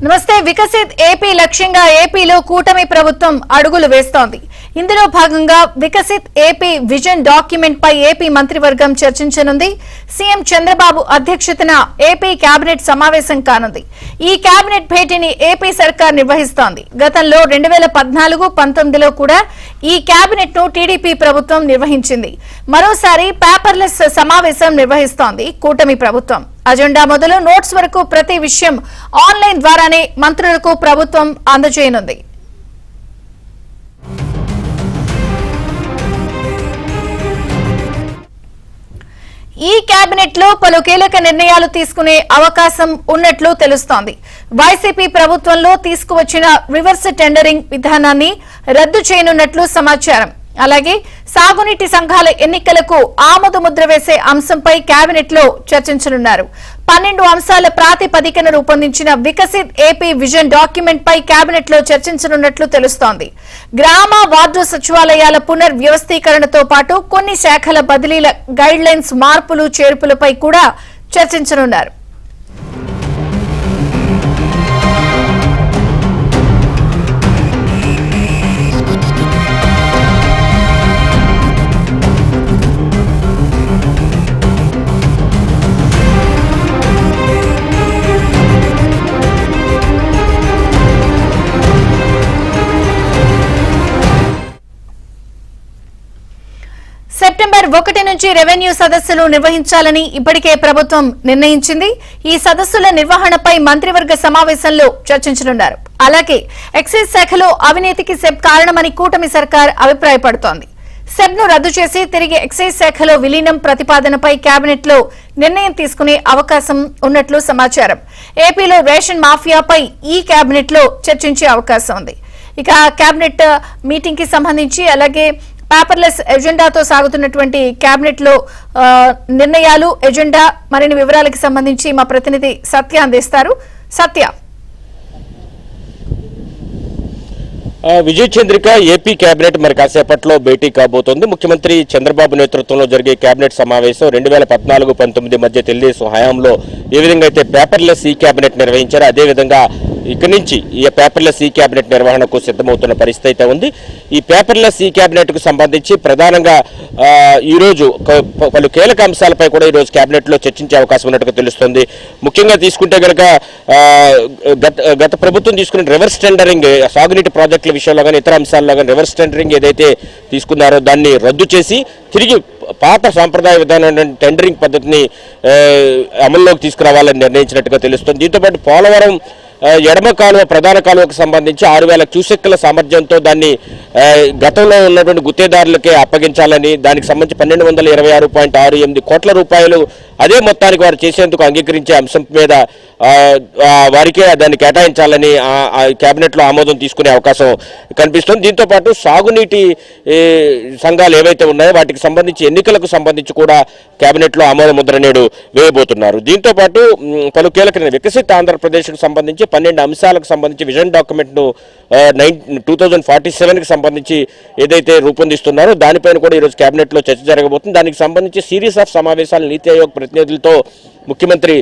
నమస్తే. వికసిత్ ఏపీ లక్ష్యంగా ఏపీలో కూటమి ప్రభుత్వం అడుగులు వేస్తోంది. ఇందులో భాగంగా వికసిత్ ఏపీ విజన్ డాక్యుమెంట్ పై ఏపీ మంత్రివర్గం చర్చించనుంది. సీఎం చంద్రబాబు అధ్యక్షతన ఏపీ కేబినెట్ సమావేశం కానుంది. ఈ కేబినెట్ భేటీని ఏపీ సర్కార్ నిర్వహిస్తోంది. గతంలో 2014-19లో కూడా ఈ కేబినెట్ ను టీడీపీ ప్రభుత్వం నిర్వహించింది. మరోసారి పేపర్లెస్ సమావేశం నిర్వహిస్తోంది కూటమి ప్రభుత్వం. అజెండా మొదలు నోట్స్ వరకు ప్రతి విషయం ఆన్లైన్ ద్వారానే మంత్రులకు ప్రభుత్వం అందజేయనుంది. ఈ కేబినెట్ లో పలు కీలక నిర్ణయాలు తీసుకునే అవకాశం ఉన్నట్లు తెలుస్తోంది. వైసీపీ ప్రభుత్వంలో తీసుకువచ్చిన రివర్స్ టెండరింగ్ విధానాన్ని రద్దు చేయనున్నట్లు సమాచారం. అలాగే సాగునీటి సంఘాల ఎన్నికలకు ఆమోద ముద్ర వేసే అంశంపై కేబినెట్ లో చర్చించనున్నారు. 12 అంశాల ప్రాతిపదికన రూపొందించిన వికసిత్ ఏపీ విజన్ డాక్యుమెంట్ పై కేబినెట్ లో చర్చించనున్నట్లు తెలుస్తోంది. గ్రామ వార్డు సచివాలయాల పునర్వ్యవస్థీకరణతో పాటు కొన్ని శాఖల బదిలీల గైడ్ లైన్స్ మార్పులు చేర్పులపై కూడా చర్చించనున్నారు. సెప్టెంబర్ 1 నుంచి రెవెన్యూ సదస్సులు నిర్వహించాలని ఇప్పటికే ప్రభుత్వం నిర్ణయించింది. ఈ సదస్సుల నిర్వహణపై మంత్రివర్గ సమావేశంలో చర్చించనున్నారు. అలాగే ఎక్సైజ్ శాఖలో అవినీతికి సెబ్ కారణమని కూటమి సర్కార్ అభిప్రాయపడుతోంది. సెబ్ ను రద్దు చేసి తిరిగి ఎక్సైజ్ శాఖలో విలీనం ప్రతిపాదనపై కేబినెట్ లో నిర్ణయం తీసుకునే అవకాశం ఉన్నట్లు సమాచారం. ఏపీలో రేషన్ మాఫియాపై ఈ కేబినెట్ లో చర్చించే అవకాశం ఉంది. ఇక కేబినెట్ మీటింగ్ కి సంబంధించి అలాగే పేపర్లెస్ ఎజెండాతో సాగుతున్నటువంటి కేబినెట్ లో నిర్ణయాలు, ఎజెండా, మరిన్ని వివరాలకు సంబంధించి మా ప్రతినిధి సత్య అందిస్తారు. సత్య, విజయ్ చంద్రిక ఏపీ కేబినెట్ మరి కాసేపట్లో భేటీ కాబోతోంది. ముఖ్యమంత్రి చంద్రబాబు నేతృత్వంలో జరిగే కేబినెట్ సమావేశం 2014-19 మధ్య తెలుగుదేశం హయాంలో ఏ విధంగా అయితే పేపర్లెస్ ఈ కేబినెట్ నిర్వహించారో అదేవిధంగా ఇక్కడి నుంచి ఈ పేపర్లెస్ ఈ కేబినెట్ నిర్వహణకు సిద్ధమవుతున్న పరిస్థితి అయితే ఉంది. ఈ పేపర్లెస్ ఈ కేబినెట్ కు సంబంధించి ప్రధానంగా ఈరోజు పలు కీలక అంశాలపై కూడా ఈరోజు కేబినెట్ లో చర్చించే అవకాశం ఉన్నట్టుగా తెలుస్తుంది. ముఖ్యంగా తీసుకుంటే కనుక గత ప్రభుత్వం తీసుకున్న రివర్స్ టెండరింగ్ సాగునీటి ప్రాజెక్టుల విషయంలో కానీ ఇతర అంశాల్లో కానీ రివర్స్ టెండరింగ్ ఏదైతే తీసుకున్నారో దాన్ని రద్దు చేసి తిరిగి పాత సాంప్రదాయ విధానం టెండరింగ్ పద్ధతిని అమల్లోకి తీసుకురావాలని నిర్ణయించినట్టుగా తెలుస్తుంది. దీంతోపాటు పోలవరం ఎడమ కాలువ ప్రధాన కాలువకు సంబంధించి 6,000 క్యూసెక్కుల సామర్థ్యంతో దాన్ని గతంలో ఉన్నటువంటి గుత్తేదారులకే అప్పగించాలని, దానికి సంబంధించి 1226.68 కోట్ల రూపాయలు అదే మొత్తానికి వారు చేసేందుకు అంగీకరించే అంశం మీద వారికే దాన్ని కేటాయించాలని కేబినెట్లో ఆమోదం తీసుకునే అవకాశం కనిపిస్తుంది. దీంతోపాటు సాగునీటి సంఘాలు ఏవైతే ఉన్నాయో వాటికి సంబంధించి ఎన్నికలకు సంబంధించి కూడా కేబినెట్లో ఆమోద ముద్ర నేడు వేయబోతున్నారు. దీంతోపాటు పలు కీలక వికసిత్ ఆంధ్రప్రదేశ్కు సంబంధించి 12 అంశాలకు సంబంధించి విజన్ డాక్యుమెంట్ను 2047కి సంబంధించి ఏదైతే రూపొందిస్తున్నారో దానిపైన కూడా ఈరోజు కేబినెట్లో చర్చ జరగబోతుంది. దానికి సంబంధించి సిరీస్ ఆఫ్ సమావేశాలు నీతి ఆయోగ్ ప్రతినిధులతో ముఖ్యమంత్రి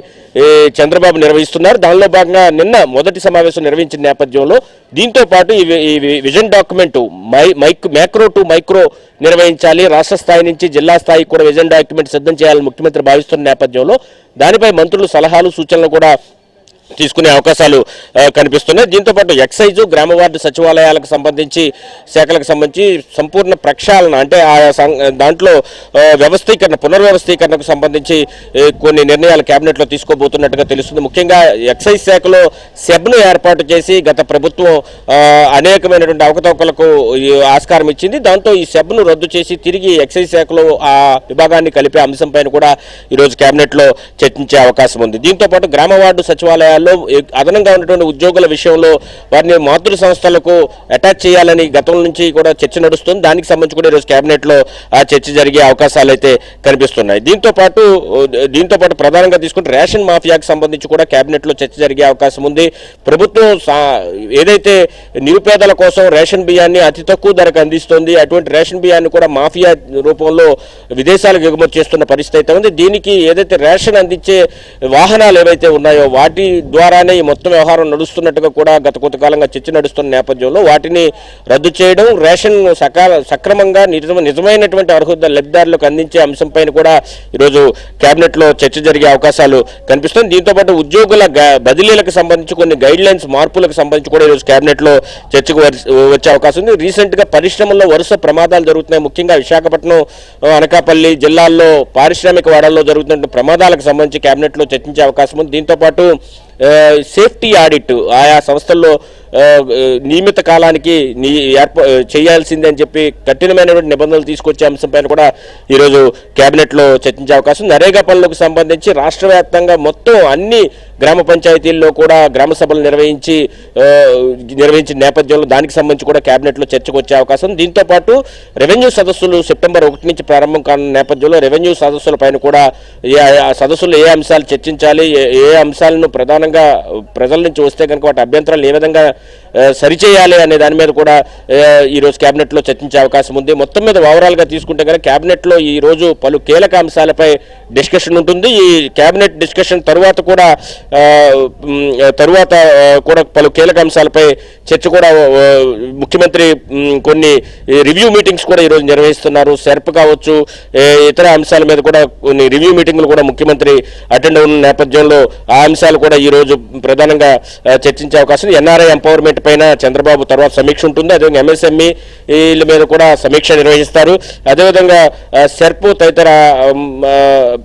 చంద్రబాబు నిర్వహిస్తున్నారు. దానిలో భాగంగా నిన్న మొదటి సమావేశం నిర్వహించిన నేపథ్యంలో దీంతో పాటు ఈ vision document micro to micro నిర్వహించాలి, రాష్ట్ర స్థాయి నుంచి జిల్లా స్థాయికి కూడా విజన్ డాక్యుమెంట్ సిద్ధం చేయాలని ముఖ్యమంత్రి భావిస్తున్న నేపథ్యంలో దానిపై మంత్రులు సలహాలు సూచనలు కూడా తీసుకునే అవకాశాలు కనిపిస్తున్నాయి. దీంతోపాటు ఎక్సైజ్, గ్రామ వార్డు సచివాలయాలకు సంబంధించి శాఖలకు సంబంధించి సంపూర్ణ ప్రక్షాళన అంటే దాంట్లో పునర్వ్యవస్థీకరణకు సంబంధించి కొన్ని నిర్ణయాలు కేబినెట్లో తీసుకోబోతున్నట్టుగా తెలుస్తుంది. ముఖ్యంగా ఎక్సైజ్ శాఖలో సెబ్ను ఏర్పాటు చేసి గత ప్రభుత్వం అనేకమైనటువంటి అవకతవకలకు ఆస్కారం ఇచ్చింది. దాంతో ఈ సెబ్ను రద్దు చేసి తిరిగి ఎక్సైజ్ శాఖలో ఆ విభాగాన్ని కలిపే అంశంపైన కూడా ఈరోజు కేబినెట్లో చర్చించే అవకాశం ఉంది. దీంతోపాటు గ్రామ వార్డు సచివాలయాలు అదనంగా ఉన్నటువంటి ఉద్యోగుల విషయంలో వారిని మాతృ సంస్థలకు అటాచ్ చేయాలని గతం నుంచి కూడా చర్చ నడుస్తుంది. దానికి సంబంధించి కూడా ఈరోజు కేబినెట్ లో చర్చ జరిగే అవకాశాలు అయితే కనిపిస్తున్నాయి. దీంతో పాటు ప్రధానంగా తీసుకుంటే రేషన్ మాఫియాకి సంబంధించి కూడా కేబినెట్ లో చర్చ జరిగే అవకాశం ఉంది. ప్రభుత్వం ఏదైతే నిరుపేదల కోసం రేషన్ బియ్యాన్ని అతి తక్కువ ధరకు అందిస్తోంది, అటువంటి రేషన్ బియ్యాన్ని కూడా మాఫియా రూపంలో విదేశాలకు ఎగుమతి చేస్తున్న పరిస్థితి అయితే ఉంది. దీనికి ఏదైతే రేషన్ అందించే వాహనాలు ఏవైతే ఉన్నాయో వాటి ద్వారానే ఈ మొత్తం వ్యవహారం నడుస్తున్నట్టుగా కూడా గత కొంతకాలంగా చర్చ నడుస్తున్న నేపథ్యంలో వాటిని రద్దు చేయడం, రేషన్ సక్రమంగా నిజమైనటువంటి అర్హత లబ్ధిదారులకు అందించే అంశంపైన కూడా ఈరోజు కేబినెట్లో చర్చ జరిగే అవకాశాలు కనిపిస్తుంది. దీంతోపాటు ఉద్యోగుల బదిలీలకు సంబంధించి కొన్ని గైడ్ లైన్స్ మార్పులకు సంబంధించి కూడా ఈరోజు కేబినెట్లో చర్చకు వచ్చే అవకాశం ఉంది. రీసెంట్ గా పరిశ్రమల్లో వరుస ప్రమాదాలు జరుగుతున్నాయి. ముఖ్యంగా విశాఖపట్నం, అనకాపల్లి జిల్లాల్లో పారిశ్రామిక వాడల్లో జరుగుతున్న ప్రమాదాలకు సంబంధించి కేబినెట్ లో చర్చించే అవకాశం ఉంది. దీంతో పాటు సేఫ్టీ ఆడిట్ ఆయా సంస్థల్లో నియమిత కాలానికి చేయాల్సిందే అని చెప్పి కఠినమైనటువంటి నిబంధనలు తీసుకొచ్చే అంశంపైన కూడా ఈరోజు కేబినెట్లో చర్చించే అవకాశం. నరేగా పనులకు సంబంధించి రాష్ట్ర వ్యాప్తంగా మొత్తం అన్ని గ్రామ పంచాయతీల్లో కూడా గ్రామ సభలు నిర్వహించిన నేపథ్యంలో దానికి సంబంధించి కూడా కేబినెట్లో చర్చకు వచ్చే అవకాశం. దీంతో పాటు రెవెన్యూ సదస్సులు సెప్టెంబర్ 1 నుంచి ప్రారంభం కానున్న నేపథ్యంలో రెవెన్యూ సదస్సుల పైన కూడా సదస్సులో ఏ అంశాలు చర్చించాలి, ఏ అంశాలను ప్రధానంగా ప్రజల నుంచి వస్తే కనుక వాటి అభ్యంతరాలు ఏ విధంగా సరిచేయాలి అనే దాని మీద కూడా ఈరోజు కేబినెట్లో చర్చించే అవకాశం ఉంది. మొత్తం మీద ఓవరాల్గా తీసుకుంటే కనుక కేబినెట్లో ఈరోజు పలు కీలక అంశాలపై డిస్కషన్ ఉంటుంది. ఈ కేబినెట్ డిస్కషన్ తరువాత కూడా పలు కీలక అంశాలపై చర్చ కూడా ముఖ్యమంత్రి కొన్ని రివ్యూ మీటింగ్స్ కూడా ఈరోజు నిర్వహిస్తున్నారు. సెర్ప్ కావచ్చు, ఇతర అంశాల మీద కూడా కొన్ని రివ్యూ మీటింగ్లు కూడా ముఖ్యమంత్రి అటెండ్ అవుతున్న నేపథ్యంలో ఆ అంశాలు కూడా ఈరోజు ప్రధానంగా చర్చించే అవకాశం. ఎన్ఆర్ఐ ఎంపవర్మెంట్ పైన చంద్రబాబు తర్వాత సమీక్ష ఉంటుంది. అదేవిధంగా ఎంఎస్ఎంఈల మీద కూడా సమీక్ష నిర్వహిస్తారు. అదేవిధంగా సెర్ప్ తదితర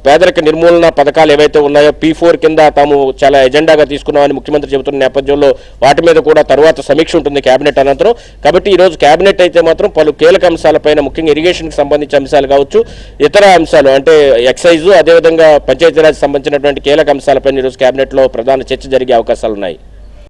పేదరిక నిర్మూలన పథకాలు ఏవైతే ఉన్నాయో P4 కింద తాము చాలా ఎజెండాగా తీసుకున్నామని ముఖ్యమంత్రి చెబుతున్న నేపథ్యంలో వాటి మీద కూడా తర్వాత సమీక్ష ఉంటుంది కేబినెట్ అనంతరం. కాబట్టి ఈరోజు కేబినెట్ అయితే మాత్రం పలు కీలక అంశాలపైన ముఖ్యంగా ఇరిగేషన్కి సంబంధించిన అంశాలు కావచ్చు, ఇతర అంశాలు అంటే ఎక్సైజు, అదేవిధంగా పంచాయతీరాజ్ సంబంధించినటువంటి కీలక అంశాలపైన ఈరోజు కేబినెట్లో ప్రధాన చర్చ జరిగే అవకాశాలు ఉన్నాయి.